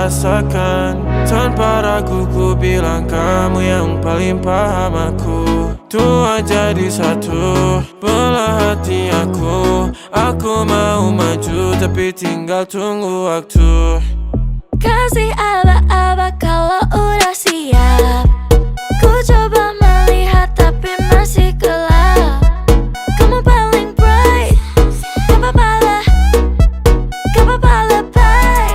rasakan. Tanpa ragu ku bilang kamu yang paling paham aku. Tua jadi satu, belah hati aku. Aku mau maju tapi tinggal tunggu waktu. Kasih aba-aba kalau udah siap. Ku coba melihat tapi masih gelap. Kamu paling bright, gak apa-apa lebay.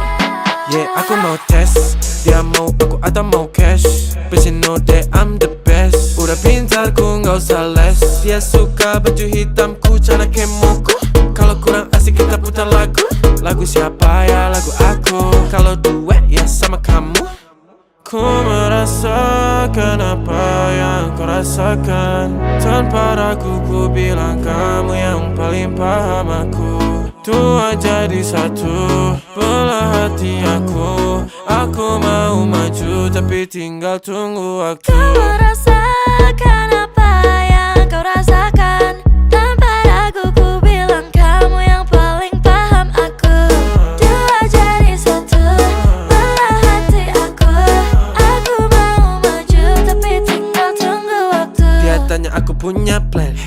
Yeah, aku mau tes, dia mau aku atau mau cash. But you know that I'm the best. Udah pintar ku gak usah les. Dia suka baju hitamku, cara kemoku. Kalau kurang asik kita putar lagu. Lagu siapa ya? Lagu aku. Kalau duet ya sama kamu. Ku merasakan apa yang kau rasakan. Tanpa ragu ku bilang kamu yang paling paham aku. Tua jadi satu, belah hati aku. Aku mau maju tapi tinggal tunggu waktu. Kau merasakan apa yang kau rasakan. Tanpa ragu ku bilang kamu yang paling paham aku. Dua jadi satu, belah hati aku. Aku mau maju tapi tinggal tunggu waktu. Dia tanya aku punya plan.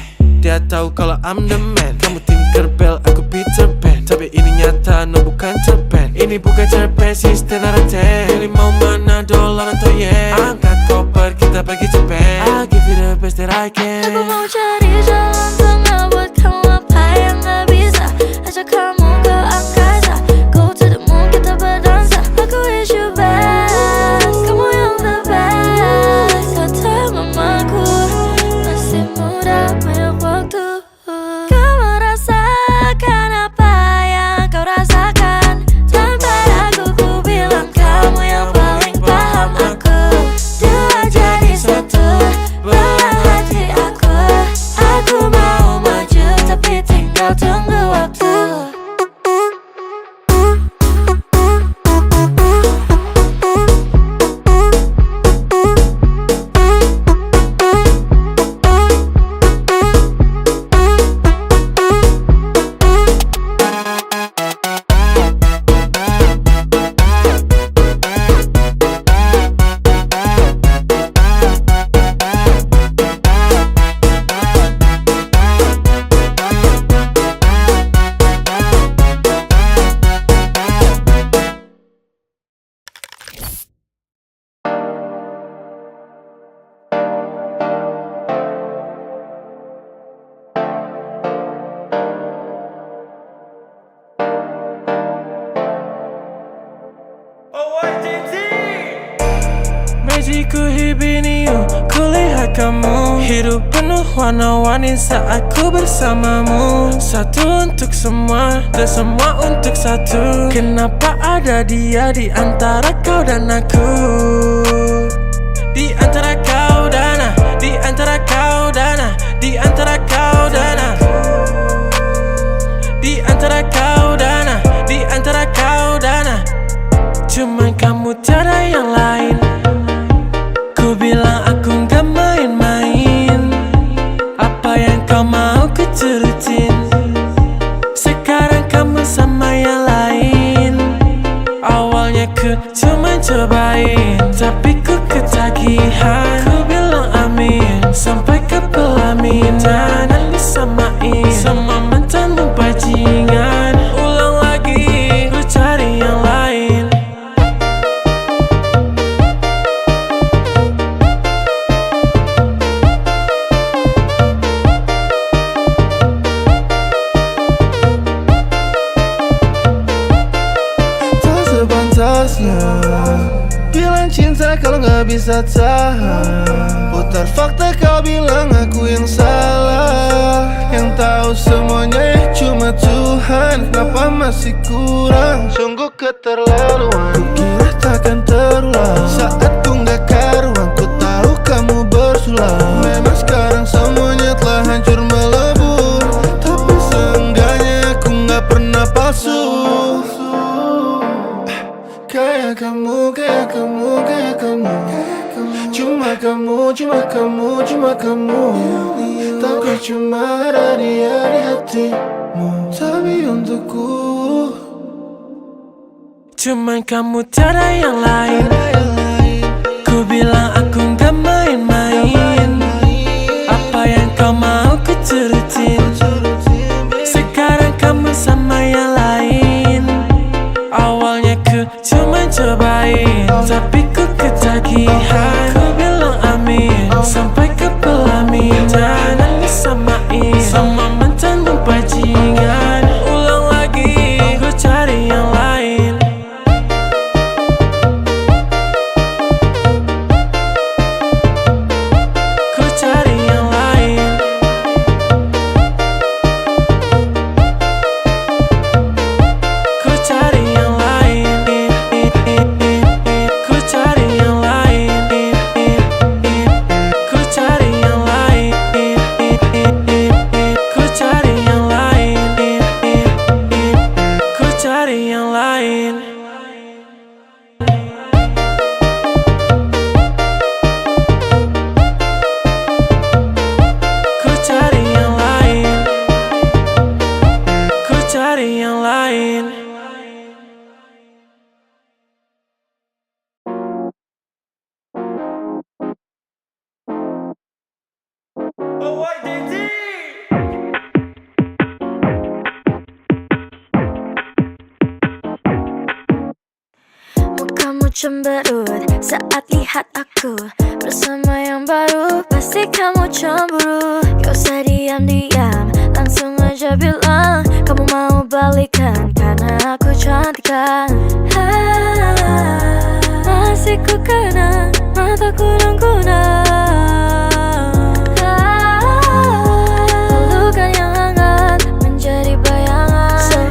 Dia tahu kalau I'm the man. Kamu Tinkerbell, aku Peter Pan. Tapi ini nyata, no bukan cerpen. Ini bukan cerpen, sistem narate. Pilih mau mana, dolar atau yen. Angkat koper, kita pergi Japan. I'll give you the best that I can. Aku mau cari jalan tengah buat kamu apa yang gak bisa. Ajak kamu ke angkasa, go to the moon kita berdansa. Aku wish you best, kamu yang the best. Kata mamaku, masih muda banyak waktu. Kau merasakan apa yang kau rasakan. Tanpa ragu ku bilang kamu yang paling paham aku. Dua jadi satu, belah hati aku. Aku mau maju tapi tinggal tunggu waktu. Magicku hibiniu, kulihat kamu. Hidup penuh warna-warni saat ku bersamamu. Satu untuk semua, dan semua untuk satu. Kenapa ada dia di antara kau dan aku? Di antara kau dan aku, di antara kau dan aku, di antara kau dan aku, di antara kau dan aku, di antara kau dan aku. Cuman kamu tiada yang lain. Ku bilang aku gak main-main. Apa yang kau mau ku turutin. Sekarang kamu sama yang lain. Awalnya ku cuma cobain, tapi ku ketagihan. Ku bilang amin, sampai ke pelaminan. Dan disamain sama mantanmu bajingan. Ulang lagi, ku cari yang lain. Bilang cinta kalau gak bisa tahan. Putar fakta kau bilang aku yang salah. Yang tahu semuanya cuma Tuhan. Kenapa masih kurang? Sungguh keterlaluan. Ku kira takkan terulang. Saat ku gak karuan, ku tahu kamu bersulang. Memang sekarang semuanya telah hancur melebur. Tapi seenggaknya aku gak pernah palsu. Kayak kamu, kayak kamu, kayak kamu. Cuma kamu, cuma kamu, cuma kamu. Tapi cuma ada dia di hatimu. Tapi untukku cuman kamu tiada yang lain. Ku bilang aku gak main-main, apa yang kau mau ku turutin. Sekarang kamu sama yang lain. Awalnya ku cuma cobain, tapi ku ketagihan. Ku bilang amin, sampai ke pelaminan. Nangis samain, sama mantanmu bajingan. Ulang lagi, ku cari yang lain. Ku cari yang lain. Ku cari yang lain. Ku cari yang lain. Ku cari yang lain. Ku cari yang lain. Ku cari yang lain. Ku cari yang lain. Ku cari yang lain. Mukamu cemberut saat lihat aku bersama yang baru. Pasti kamu cemburu. Gak usah diam-diam, langsung aja bilang kamu mau balikan karena aku cantik kan. Masih ku kenang mataku dan kunang. Pelukan yang hangat menjadi bayangan.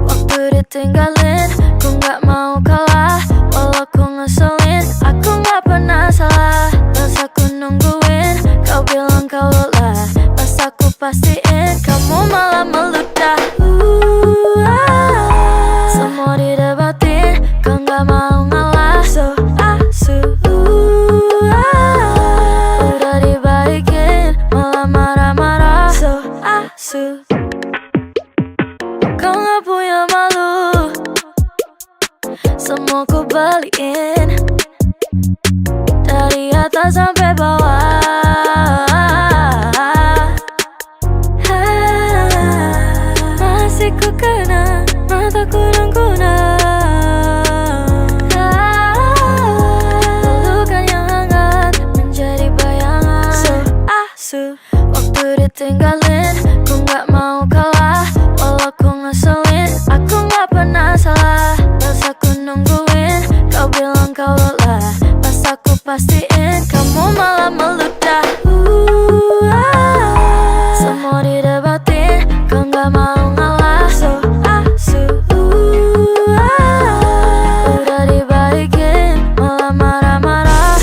Waktu ditinggalin, ku gak mau kalah. Walau ku ngeselin, aku gak pernah salah. Pas aku nungguin, kau bilang kau lelah. Pas aku pastiin, kamu malah meludah. Semua didebatin, kau gak mau ngalah. Udah dibaikin, malah marah-marah. Kau gak punya malu, semua ku balikin, dari atas sampai bawah. Masih ku kenang mataku dan kunang. Pelukan yang hangat menjadi bayangan. Waktu ditinggalin, ku gak mau kalah. Walau ku ngeselin, aku gak pernah salah. Pas aku nungguin, kau bilang kau lelah. Pas aku pastiin, kamu malah meludah. Semua didebatin, kau gak mau ngalah. Udah dibaikin, malah marah-marah.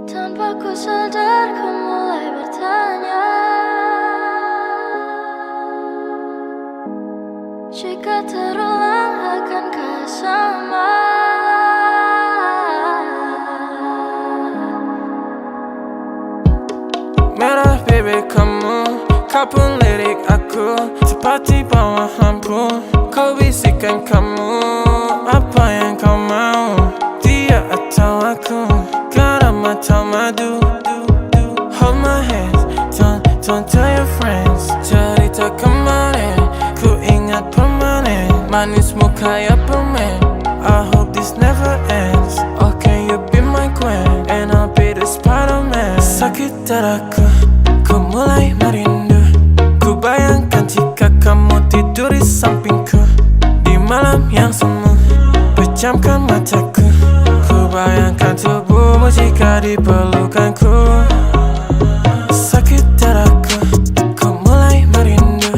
Tanpa ku sadar, ku mulai bertanya, jika terulang akankah sama? Merah bebek kamu, kau pun lirik aku seperti bawah lampu. Kau bisikan kamu, apa yang kau mau? Dia atau aku, garam atau madu. Hold my hands, don't tell your friends. Cerita kemarin, ku ingat permanen. Manismu kayak permen, I hope this never ends. Oh, can you be my queen? And I'll be darahku, ku mulai merindu. Ku bayangkan jika kamu tidur di sampingku di malam yang semu, pejamkan mataku. Ku bayangkan tubuhmu jika di pelukanku. Sakit dadaku, ku mulai merindu.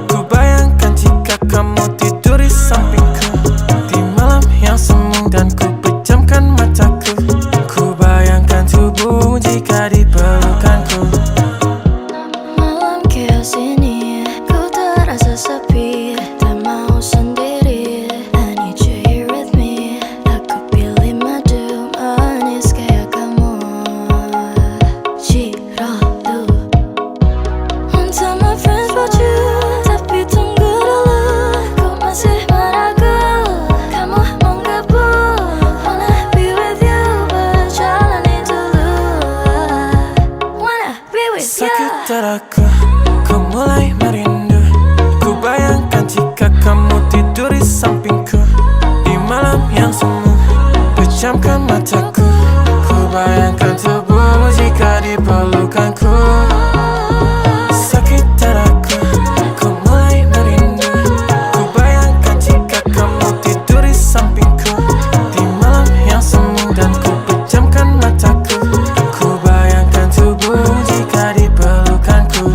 Ku bayangkan jika kamu tidur di sampingku di malam yang semu, dan ku pejamkan mataku. Ku bayangkan tubuhmu jika di pelukanku. Malam chaos ini, ku terasa sepi, tak mau sendiri. I need you here with me. Aku pilih madu manis kayak kamu, Cirodu. Want tell my friends about you, tapi tunggu dulu, ku masih meragu. Kamu mau gabung, wanna be with you, berjalani dulu. Wanna be with you. Sakit dadaku, ku mulai merindu. Ku bayangkan jika kamu tidur di sampingku di malam yang semu, pejamkan mataku. Ku bayangkan tubuhmu jika di pelukanku. Sakit dadaku, ku mulai merindu. Ku bayangkan jika kamu tidur di sampingku di malam yang semu, dan ku pejamkan mataku. Ku bayangkan tubuhmu jika di pelukanku.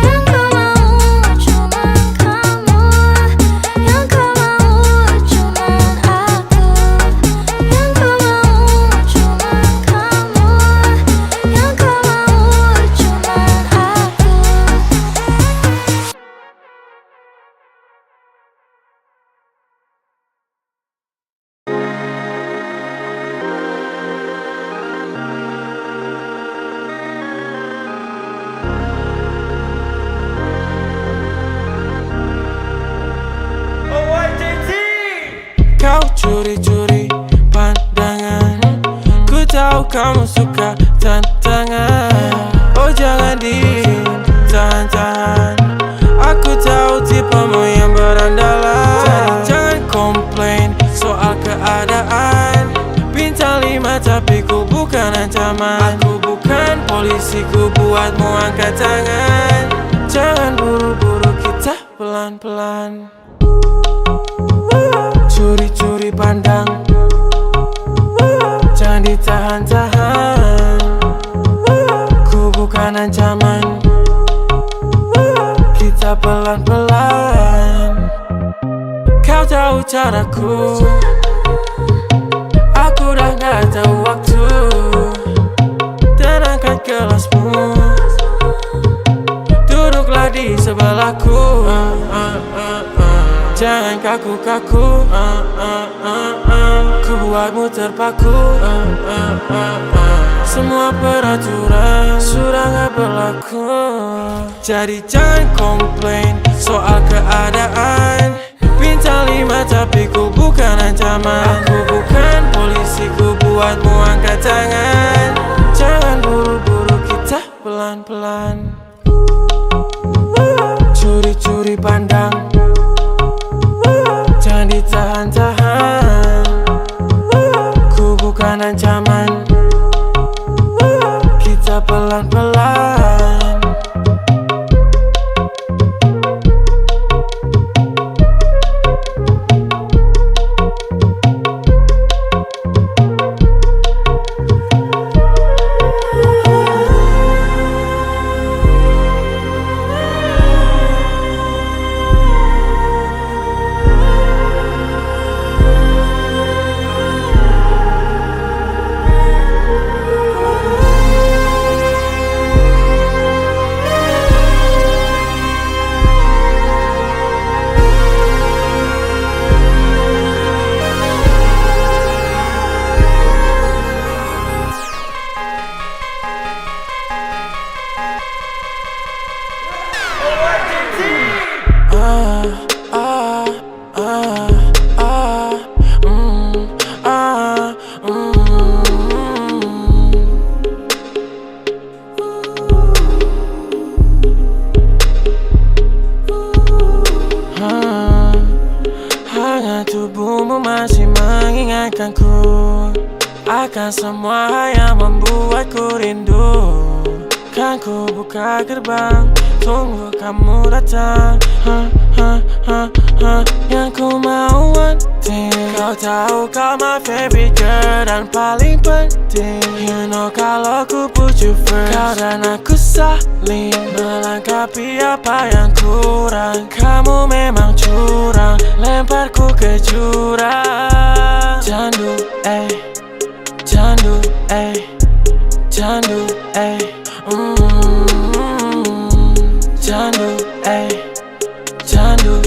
Yang kau mau cuman kamu, yang kau mau cuman aku, yang kau mau cuman kamu, yang kau mau cuman aku. Kau curi-curi pandangan, ku tahu kamu suka tantangan. Oh jangan ditahan-tahan, aku tahu tipemu yang berandalan. Jadi jangan komplain soal keadaan. Bintang 5 tapi ku bukan ancaman. Aku bukan polisi, ku buatmu angkat tangan. Jangan buru-buru, kita pelan-pelan. Curi-curi pandang, jangan ditahan-tahan. Ku bukan ancaman, kita pelan-pelan. Kau tahu caraku, aku dah gak tahu waktu. Tenangkan kelasmu, duduklah di sebelahku. Jangan kaku-kaku, ku buatmu terpaku. Semua peraturan sudah gak berlaku. Jadi jangan komplain soal keadaan. Bintang 5 tapi ku bukan ancaman. Aku bukan polisi, ku buatmu angkat tangan. Jangan buru-buru, kita pelan-pelan. Curi-curi pandang, jangan ditahan-tahan. Ku bukan ancaman, kita pelan-pelan. Lupakan semua yang membuatku rindu. Kan ku buka gerbang, tunggu kamu datang. Yang ku mau one thing, kau tahu kau my favorite girl dan paling penting. You know kalau ku put you first, kau dan aku saling melengkapi apa yang kurang. Kamu memang curang, lemparku ke jurang. Candu, candu, candu, candu, candu, candu,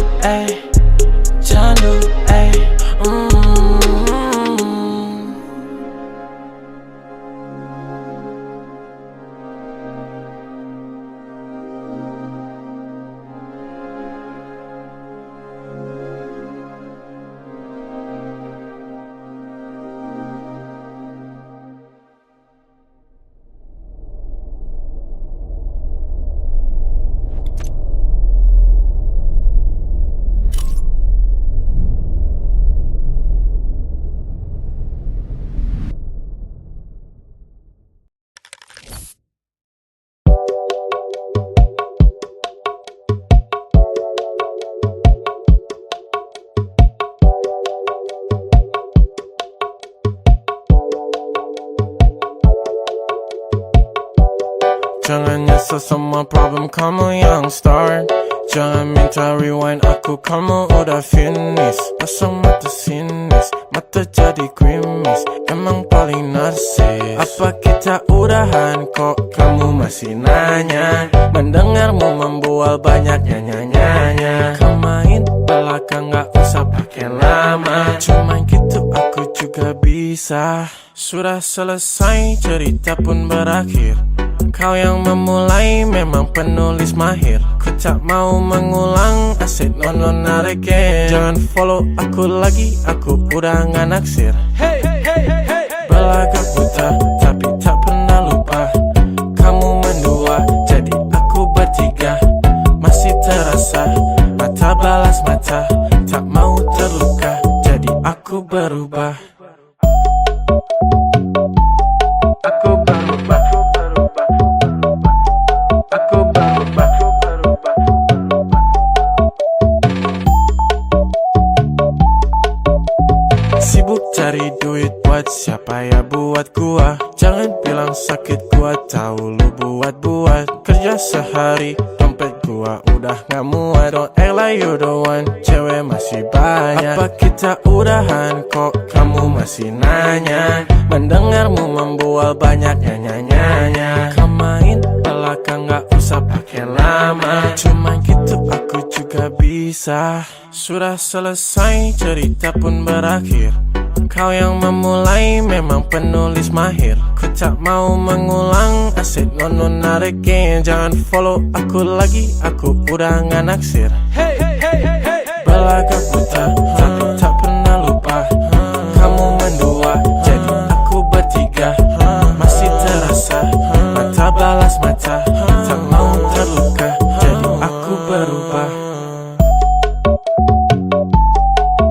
Jangan nyesel semua problem kamu yang start. Jangan minta rewind aku, kamu udah finish. Pasang mata sinis, mata jadi grimis. Emang paling narsis. Apa kita udahan kok kamu masih nanya? Mendengarmu membual banyak nyanyi-nyanyi. Kau main belakang gak usah pakai lama. Cuman gitu aku juga bisa. Sudah selesai cerita pun berakhir. Kau yang memulai memang penulis mahir. Ku tak mau mengulang, asyik non narikin. Jangan follow aku lagi, aku udah gak naksir. Belagak buta, tapi tak pernah lupa. Kamu mendua, jadi aku bertiga. Masih terasa, mata balas mata. Tak mau terluka, jadi aku berubah. Aku berubah. Aku berubah. Sibuk cari duit buat siapa ya buat gua. Jangan bilang sakit gua tahu lu buat-buat. Kerja sehari dompet gua udah gak muat. Don't act like you the one, cewek masih banyak. Apa kita udahan kok kamu masih nanya? Mendengarmu membual banyak nyanyi-nyanyi. Kau main belakang gak usah pakai lama. Cuman gitu aku juga bisa. Sudah selesai cerita pun berakhir. Kau yang memulai memang penulis mahir. Ku tak mau mengulang, asyik non narikin. Jangan follow aku lagi, aku udah gak naksir. Belagak buta, tapi tak pernah lupa. Kamu mendua, jadi aku bertiga. Masih terasa, mata balas mata. Tak mau terluka, jadi aku berubah.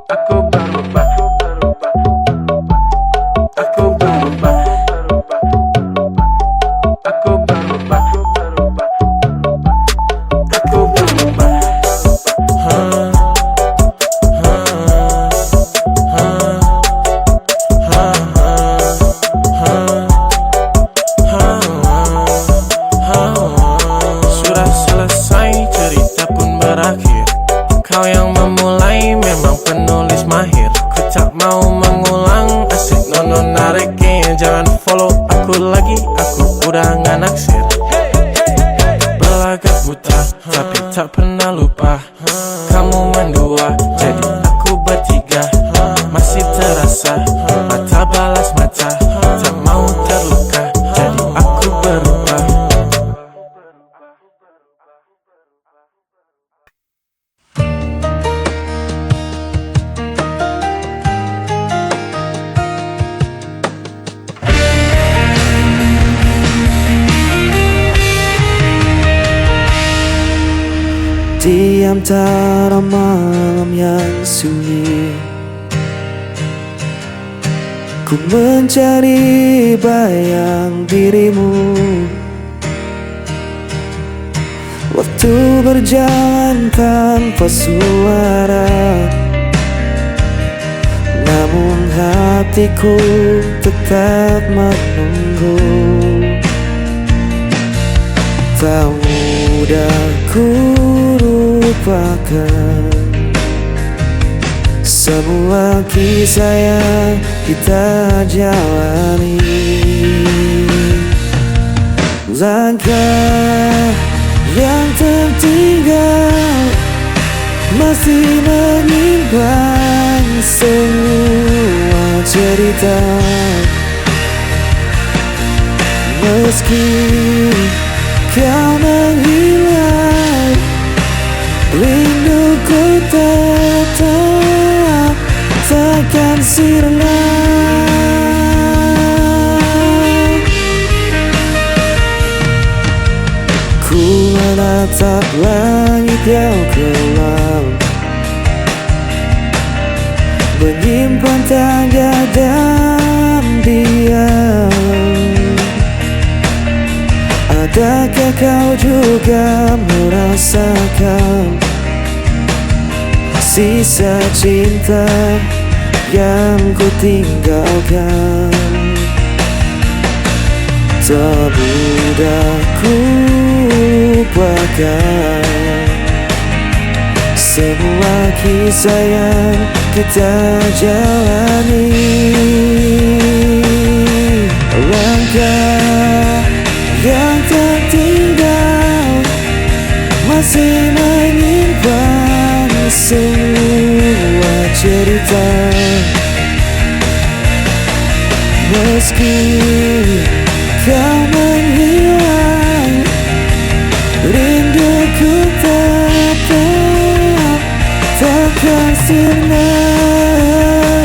Aku berubah. Aku berubah. Aku berubah. Aku berubah. Sudah selesai cerita pun berakhir. Kau yang memulai memang penulis mahir. Ku tak mau mengulang, asyik non narikin. Jangan follow aku lagi, aku udah gak naksir. Belagak buta, tapi tak pernah lupa. Kamu mendua, jadi aku bertiga. Masih terasa, mata balas mata. Tak mau terluka, jadi aku berubah. Di antara malam yang sunyi, Ku mencari bayang dirimu. Waktu berjalan tanpa suara, namun hatiku tetap menunggu. Tak mudah ku lupakan semua kisah yang kita jalani. Langkah yang tertinggal masih menyimpan semua cerita. Meski kau menghilang, rinduku tetap takkan sirna. Ku menatap langit yang kelam, menyimpan tanda dan diam. Adakah kau juga merasakan sisa cinta yang ku tinggalkan? Tak mudah ku lupakan semua kisah yang kita jalani. Langkah yang tertinggal masih menyimpan semua cerita. Meski kau menghilang, rinduku tetap takkan sirna.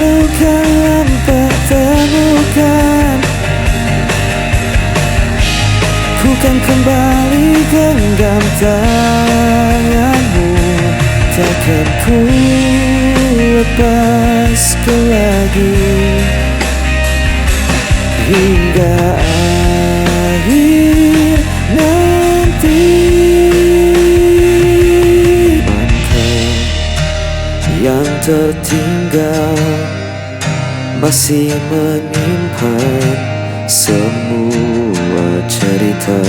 Luka yang pertemukan, ku kan kembali genggam tanganmu. Takkan ku lepaskan lagi hingga akhir nanti. Langkah yang tertinggal masih menyimpan semua cerita.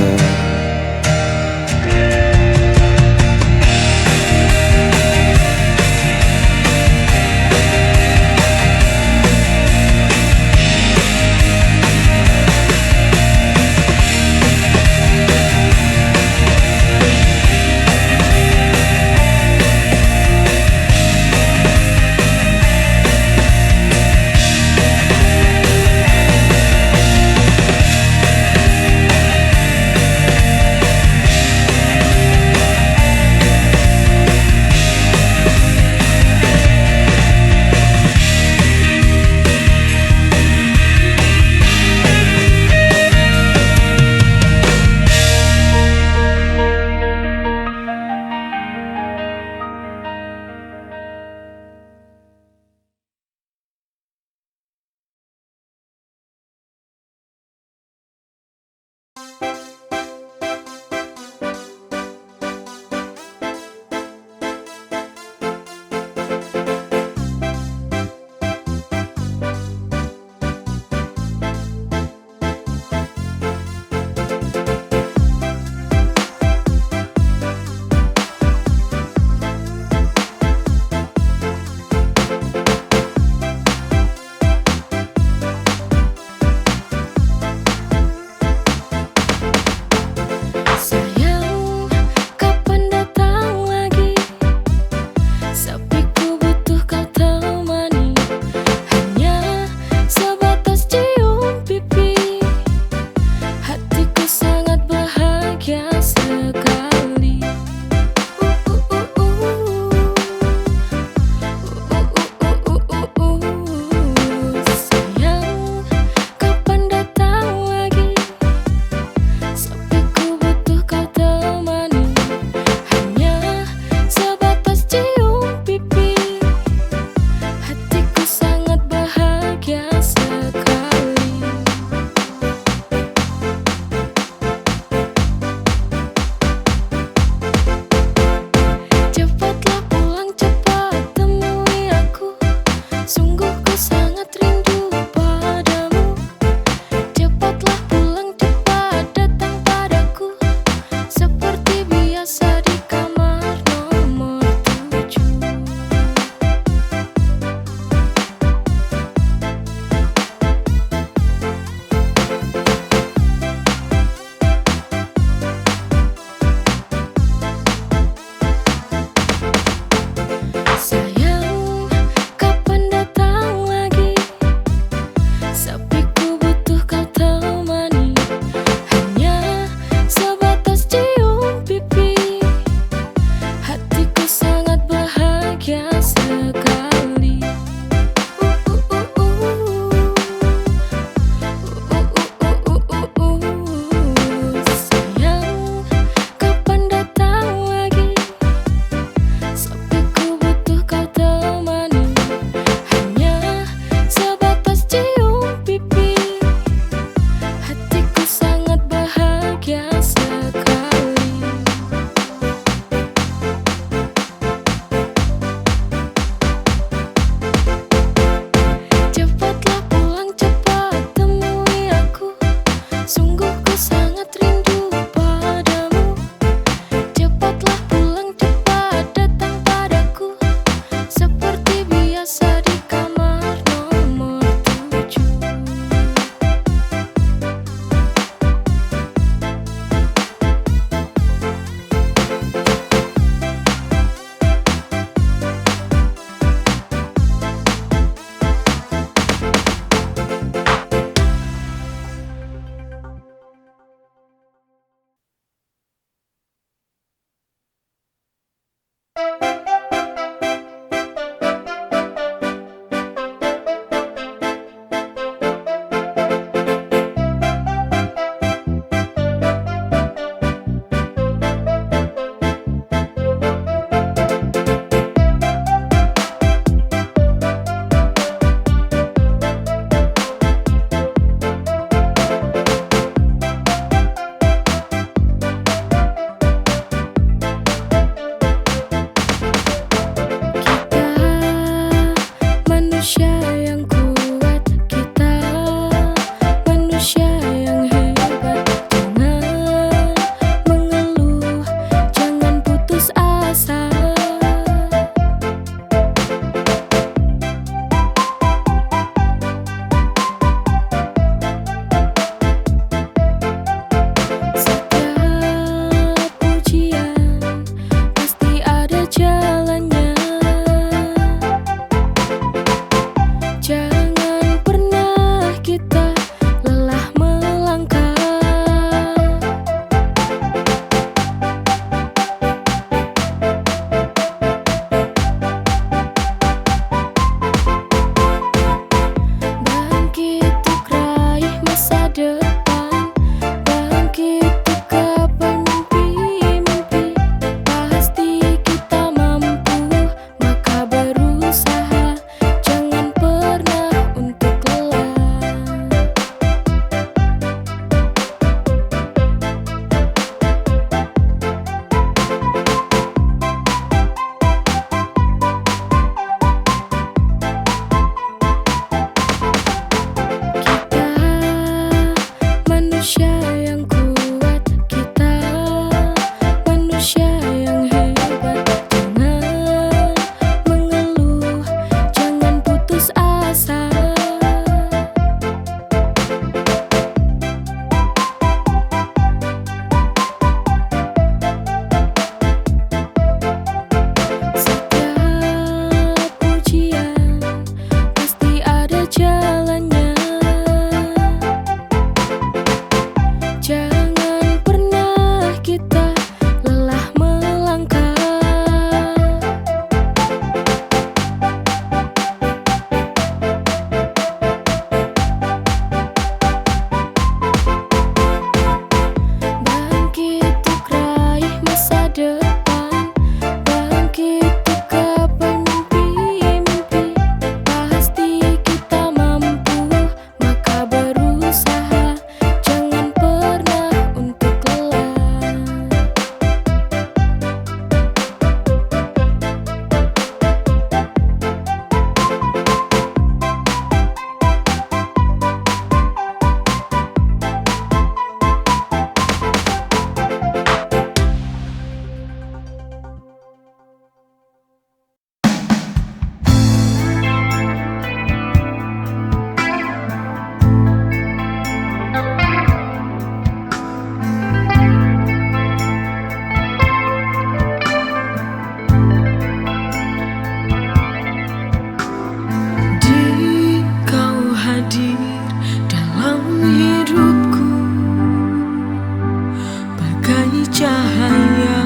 cahaya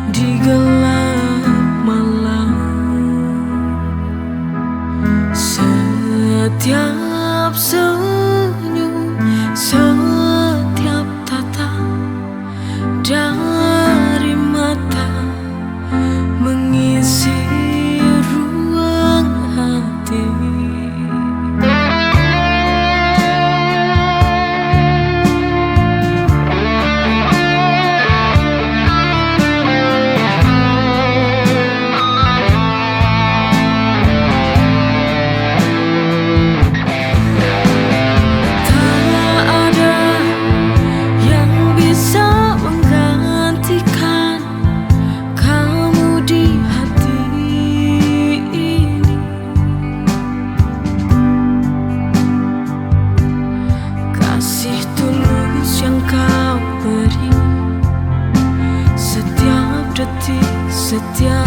di gelap malam. Setiap senyum, setiap tatap dari mata mengisi ruang hati. Kasih tulus yang kau beri, setiap detik, setiap